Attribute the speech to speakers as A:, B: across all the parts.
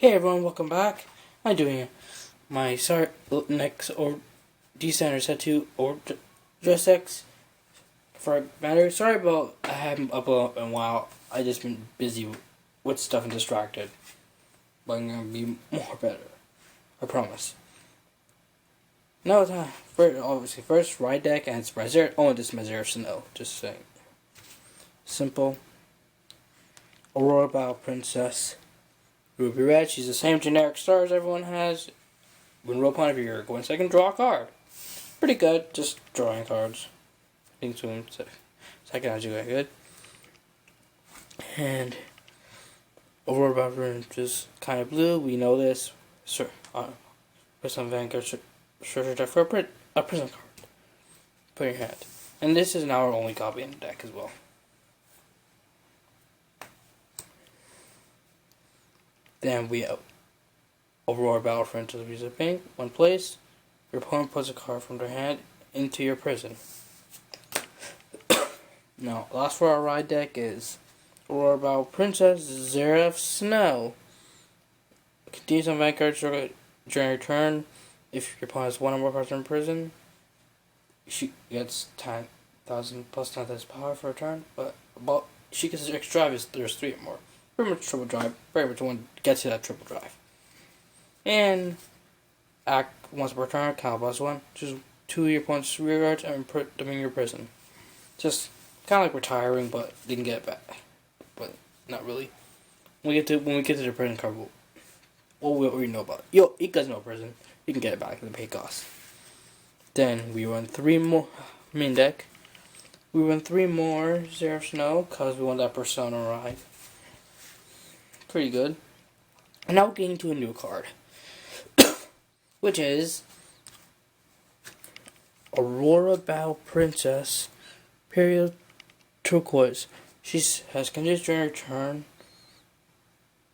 A: Hey everyone, welcome back. I'm doing my next or D-Center set 2 or just X for matter. Sorry about I haven't uploaded in a while. I just been busy with stuff and distracted. But I'm gonna be more better. I promise. Now time. First ride deck and it's my Seraph. Oh, this is my Seraph Snow. Just saying. Simple. Aurora Battle Princess. Ruby Red, she's the same generic star as everyone has. When roll upon, if you're going second, draw a card. Pretty good, just drawing cards. I think so. Second is quite good. And Aurora Battle Princess, kind of blue. We know this. Put some Vanguard Treasure deck for a prison card. Put in your hand. And this is now our only copy in the deck as well. Then we have Aurora Battle Princess. Use a pink, one place. Your opponent puts a card from their hand into your prison. Now, last for our ride deck is Aurora Battle Princess, Seraph Snow. Continues on Vanguard during your turn. If your opponent has one or more cards in prison, she gets 10,000 plus 10,000 power for a turn. But she gets an extra drive. There's 3 or more. Pretty much triple drive. Very much want to get to that triple drive. And act once per turn, count plus 1. Choose 2 of your opponent's rear guards and put them in your prison. Just kind of like retiring, but they can get it back. But not really. When we get to the prison card, we already know about it. Yo, it does know prison. You can get it back in the pay cost. Then we run 3 more main deck. We run 3 more Seraph Snow because we want that Persona ride. Pretty good. And now we're getting to a new card, which is Aurora Battle Princess, period turquoise. She has conditions during her turn.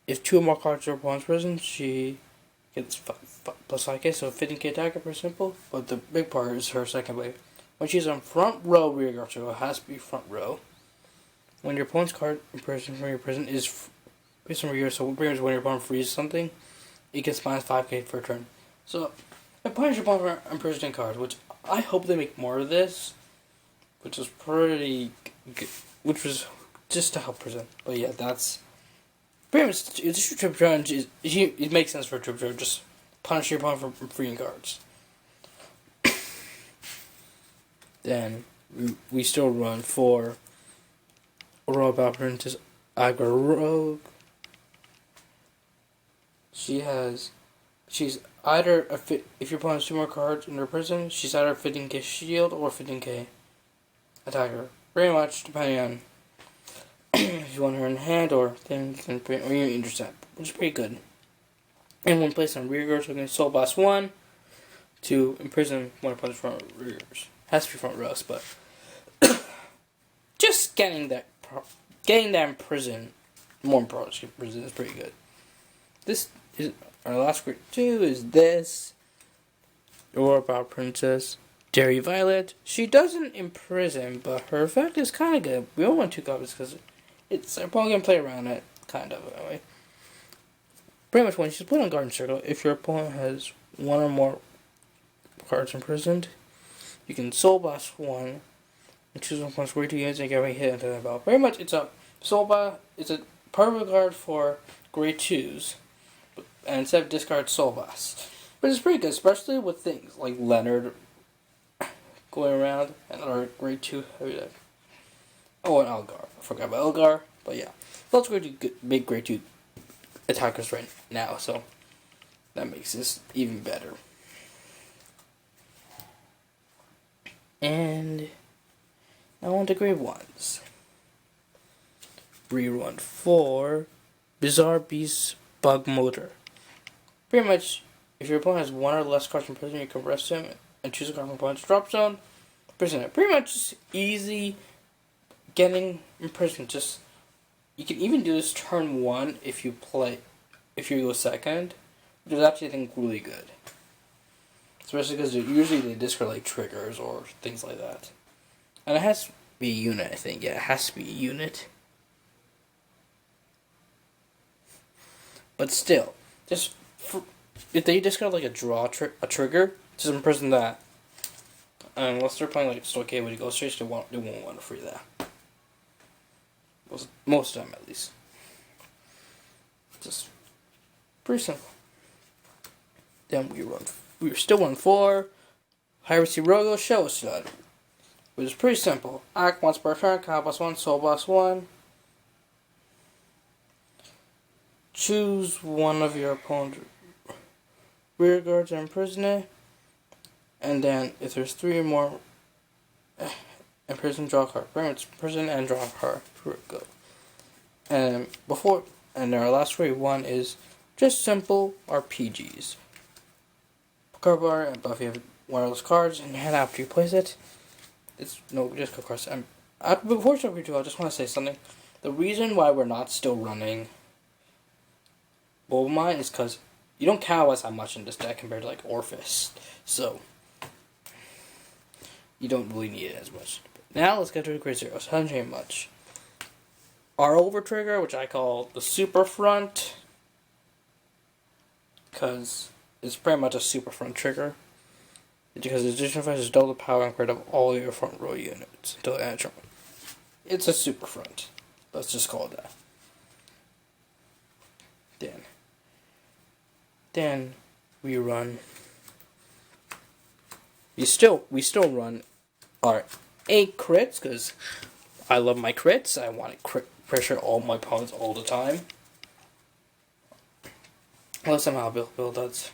A: If 2 or more cards are opponent's prison, she gets plus 5k, so 15k attacker, pretty simple. But the big part is her second wave. When she's on front row rear guard, so it has to be front row. When your opponent's card in prison from your prison is based on your, so pretty much when your opponent freezes something, it gets minus 5k for a turn. So, it punishes your opponent for imprisoning cards, which I hope they make more of this, which is pretty good, which was just to help prison. But yeah, that's pretty much, it's a triple turn. It makes sense for a triple turn, just punish your opponent for freeing cards. Then, we still run for Aurora Battle Princess, Agra Rogue. She's either if your opponent has 2 more cards in her prison, she's either a 15k shield or 15k attacker. Pretty much depending on if you want her in hand or things, or you intercept, which is pretty good. And one place on rear guards, so we can Soul Blast 1 to imprison one opponent's front rears. Has to be front rows, but just getting that in prison, more important in prison, is pretty good. This is our last grade 2 is this Aurora Battle Princess, Dairy Violet. She doesn't imprison, but her effect is kind of good. We only want 2 copies because I'm probably gonna play around it, kind of anyway. Pretty much when she's put on Garden Circle, if your opponent has 1 or more cards imprisoned, you can Soul Blast 1 and choose one plus grade 2 units and get a hit into the battle. Pretty much it's a Soul Blast. It's a perfect card for grade 2s. And instead of discard Soul Blast. But it's pretty good, especially with things like Leonard going around and our grade 2 heavy deck. Oh, and Elgar. I forgot about Elgar. But yeah. Let's go to big grade 2 attackers right now, so that makes this even better. And now on to grade 1s. Rerun 4 Bizarre Beast Bug Motor. Pretty much, if your opponent has 1 or less cards in prison, you can rest him and choose a card from opponent's drop zone. Prison it. Pretty much just easy getting imprisoned. Just you can even do this turn 1 if you go second, which is actually I think really good. Especially because usually they discard like triggers or things like that. And it has to be a unit, I think. Yeah, it has to be a unit. But still, if they discard like a trigger, just imprison that. And unless they're playing like Stockade with Ghost Chase, they won't want to free that. Most of them, at least. Just pretty simple. Then we still run 4 Piracy Rogo Show Stud, which is pretty simple. Act once per turn, Cow +1, Soul +1. Choose one of your opponent's rear guards and imprison it. And then, if there's 3 or more, imprison, draw a card. Bring it, imprison, and draw a card. Go. And our last free one is just simple RPGs. Card bar, but if you have one of those cards in your hand after you place it, it's no discard cards. Before chapter 2, I just want to say something. The reason why we're not still running Bulba Mine is because you don't counter that much in this deck compared to like Orphis. So you don't really need it as much. Now let's get to the Great Zeros. Hasn't changed much. Our over trigger, which I call the Super Front, because it's pretty much a Super Front trigger. Because the additional effect is double the power and credit of all your front row units until the end of turn. It's a Super Front. Let's just call it that. Then we run. We still run our 8 crits because I love my crits. I want to crit pressure all my opponents all the time. Unless somehow Bill does.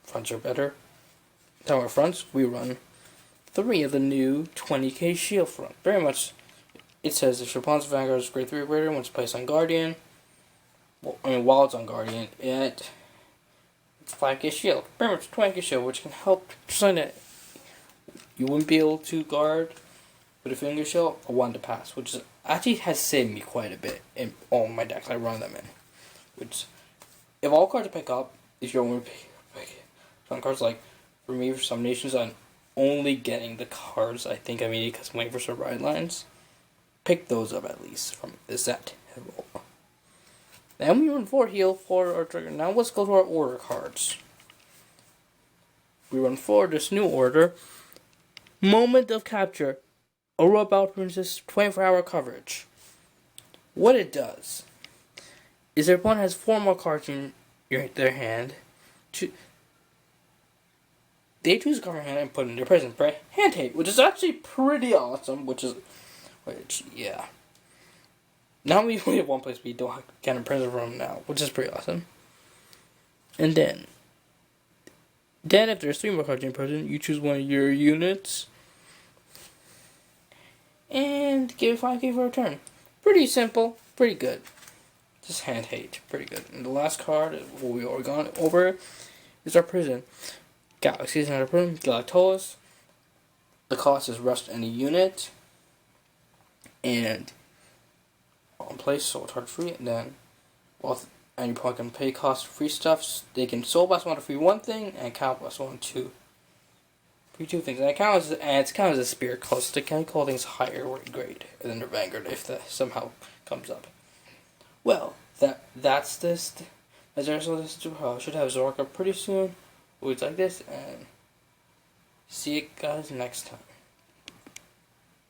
A: Fronts are better. Now our fronts, we run 3 of the new 20k shield front. Very much, it says if your opponent's Vanguard is grade 3 or greater when it's placed on Guardian, while it's on Guardian, it's 5k shield. Very much 20k shield, which can help something that you wouldn't be able to guard with a finger shield, a 1 to pass, which actually has saved me quite a bit in all my decks I run them in. Which, if all cards pick up, if you only pick some cards, like for me, for some nations, I'm only getting the cards I think I need because I'm waiting for some ride lines. Pick those up at least from the set. Then we run 4 heal for our trigger. Now let's go to our order cards. We run 4 this new order. Moment of Capture. Aurora Battle Princess 24-hour coverage. What it does is their opponent has 4 more cards in their hand. They choose a card from hand and put it in their presence, right? Hand tape, which is actually pretty awesome. Yeah. Now we only have one place we don't get a present from now, which is pretty awesome. And then if there's 3 more cards in present, you choose one of your units and give it 5k for a turn. Pretty simple, pretty good. Just hand hate, pretty good. And the last card, what we already gone over, is our prison. Galaxy's not a prison, Galactolus. The cost is rust any unit. And on place, so charge free, and then and you probably can pay cost free stuff. They can soul blast 1 to free 1 thing, and cow blast 1 to free 2 things. And it's kind of as a spirit close. They can call things higher grade than their Vanguard if that somehow comes up. Well, that's this. As I should have Zorka pretty soon. It's like this, and see you guys next time.